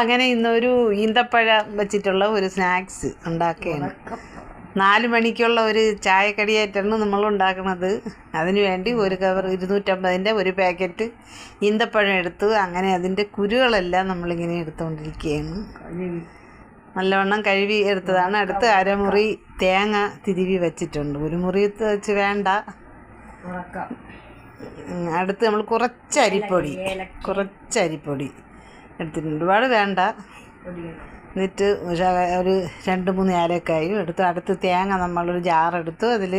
അങ്ങനെ ഇന്നൊരു ഈന്തപ്പഴം വെച്ചിട്ടുള്ള ഒരു സ്നാക്സ് ഉണ്ടാക്കുകയാണ്. 4 മണിക്കുള്ള ഒരു ചായക്കടിയായിട്ടാണ് നമ്മൾ ഉണ്ടാക്കുന്നത്. അതിനു വേണ്ടി ഒരു കവർ 250-ൻ്റെ ഒരു പാക്കറ്റ് ഈന്തപ്പഴം എടുത്ത് അങ്ങനെ അതിൻ്റെ കുരുകളെല്ലാം നമ്മളിങ്ങനെ എടുത്തുകൊണ്ടിരിക്കുകയാണ്. നല്ലവണ്ണം കഴുകി എടുത്തതാണ്. അടുത്ത് അരമുറി തേങ്ങ തിരുവി വെച്ചിട്ടുണ്ട്. ഒരു മുറി വെച്ച് വേണ്ട. അടുത്ത് നമ്മൾ കുറച്ച് അരിപ്പൊടി എടുത്തിട്ടുണ്ട്. ഒരുപാട് വേണ്ട. എന്നിട്ട് ഒരു 2-3 ഏലക്കായും എടുത്ത് അടുത്ത് തേങ്ങ നമ്മളൊരു ജാറെടുത്ത് അതിൽ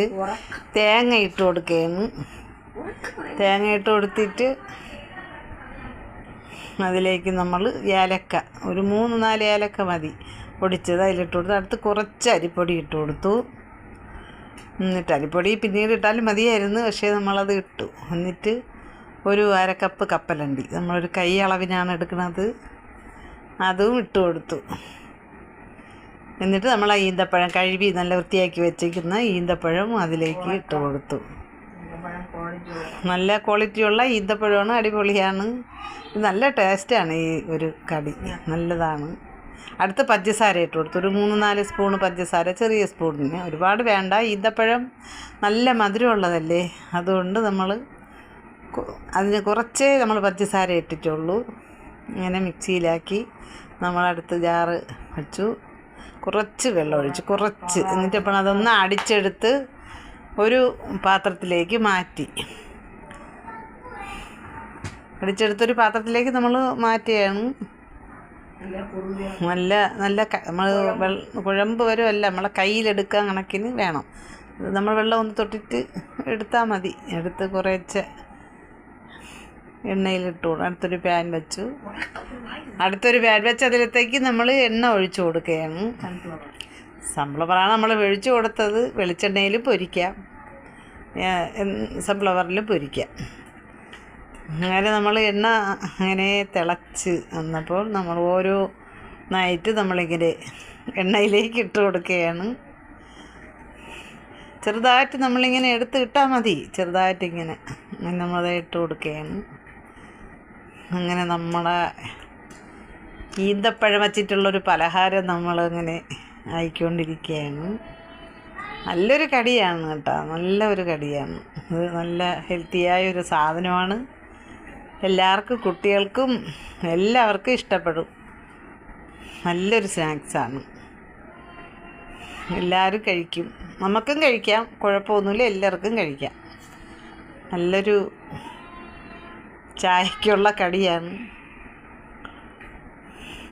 തേങ്ങ ഇട്ട് കൊടുക്കുകയാണ്. തേങ്ങ ഇട്ട് കൊടുത്തിട്ട് അതിലേക്ക് നമ്മൾ ഏലക്ക ഒരു 3-4 ഏലക്ക മതി പൊടിച്ചത് അതിലിട്ട് കൊടുത്ത് അടുത്ത് കുറച്ച് അരിപ്പൊടി ഇട്ട് കൊടുത്തു. എന്നിട്ട് അരിപ്പൊടി പിന്നീട് ഇട്ടാലും മതിയായിരുന്നു, പക്ഷേ നമ്മളത് ഇട്ടു. എന്നിട്ട് ഒരു 1/2 കപ്പ് കപ്പലണ്ടി നമ്മളൊരു കൈ അളവിനാണ് എടുക്കുന്നത്, അതും ഇട്ട് കൊടുത്തു. എന്നിട്ട് നമ്മൾ ആ ഈന്തപ്പഴം കഴുകി നല്ല വൃത്തിയാക്കി വെച്ചിരിക്കുന്ന ഈന്തപ്പഴം അതിലേക്ക് ഇട്ട് കൊടുത്തു. നല്ല ക്വാളിറ്റിയുള്ള ഈന്തപ്പഴമാണ്, അടിപൊളിയാണ്. നല്ല ടേസ്റ്റാണ് ഈ ഒരു കടി, നല്ലതാണ്. അടുത്ത് പഞ്ചസാര ഇട്ട് കൊടുത്തു. ഒരു 3-4 സ്പൂണ് പഞ്ചസാര, ചെറിയ സ്പൂണിന്, ഒരുപാട് വേണ്ട. ഈന്തപ്പഴം നല്ല മധുരമുള്ളതല്ലേ, അതുകൊണ്ട് നമ്മൾ അതിന് കുറച്ചേ നമ്മൾ പഞ്ചസാര ഇട്ടിട്ടുള്ളൂ. ഇങ്ങനെ മിക്സിയിലാക്കി നമ്മളടുത്ത് ജാറ് വെച്ചു, കുറച്ച് വെള്ളം ഒഴിച്ചു, കുറച്ച്. എന്നിട്ടിപ്പോൾ അതൊന്ന് അടിച്ചെടുത്ത് ഒരു പാത്രത്തിലേക്ക് മാറ്റി. അടിച്ചെടുത്തൊരു പാത്രത്തിലേക്ക് നമ്മൾ മാറ്റുകയാണ്. നല്ല നമ്മൾ കുഴമ്പ് വരുമല്ല, നമ്മളെ കയ്യിലെടുക്കാൻ കണക്കിന് വേണം. നമ്മൾ വെള്ളം ഒന്ന് തൊട്ടിട്ട് എടുത്താൽ മതി. എടുത്ത് കുറച്ച് എണ്ണയിലിട്ടു. അടുത്തൊരു പാൻ വെച്ചു അതിലത്തേക്ക് നമ്മൾ എണ്ണ ഒഴിച്ചു കൊടുക്കുകയാണ്. സൺഫ്ലവറാണ് നമ്മൾ ഒഴിച്ചു കൊടുത്തത്. വെളിച്ചെണ്ണയിൽ പൊരിക്കാം, സൺഫ്ലവറിൽ പൊരിക്കാം. അങ്ങനെ നമ്മൾ എണ്ണ അങ്ങനെ തിളച്ച് വന്നപ്പോൾ നമ്മൾ ഓരോന്നായിട്ട് നമ്മളിങ്ങനെ എണ്ണയിലേക്ക് ഇട്ട് കൊടുക്കുകയാണ്. ചെറുതായിട്ട് നമ്മളിങ്ങനെ എടുത്ത് ഇട്ടാൽ മതി, ചെറുതായിട്ടിങ്ങനെ നമ്മളത് ഇട്ട് കൊടുക്കുകയാണ്. അങ്ങനെ നമ്മുടെ ഈന്തപ്പഴം വച്ചിട്ടുള്ളൊരു പലഹാരം നമ്മളങ്ങനെ ആയിക്കൊണ്ടിരിക്കുകയാണ്. നല്ലൊരു കടിയാണ് കേട്ടോ, നല്ലൊരു കടിയാണ്. ഇത് നല്ല ഹെൽത്തിയായൊരു സാധനമാണ്. എല്ലാവർക്കും, കുട്ടികൾക്കും എല്ലാവർക്കും ഇഷ്ടപ്പെടും. നല്ലൊരു സ്നാക്സാണ്, എല്ലാവരും കഴിക്കും. നമുക്കും കഴിക്കാം, കുഴപ്പമൊന്നുമില്ല, എല്ലാവർക്കും കഴിക്കാം. നല്ലൊരു ചായക്കുള്ള കടിയാണ്.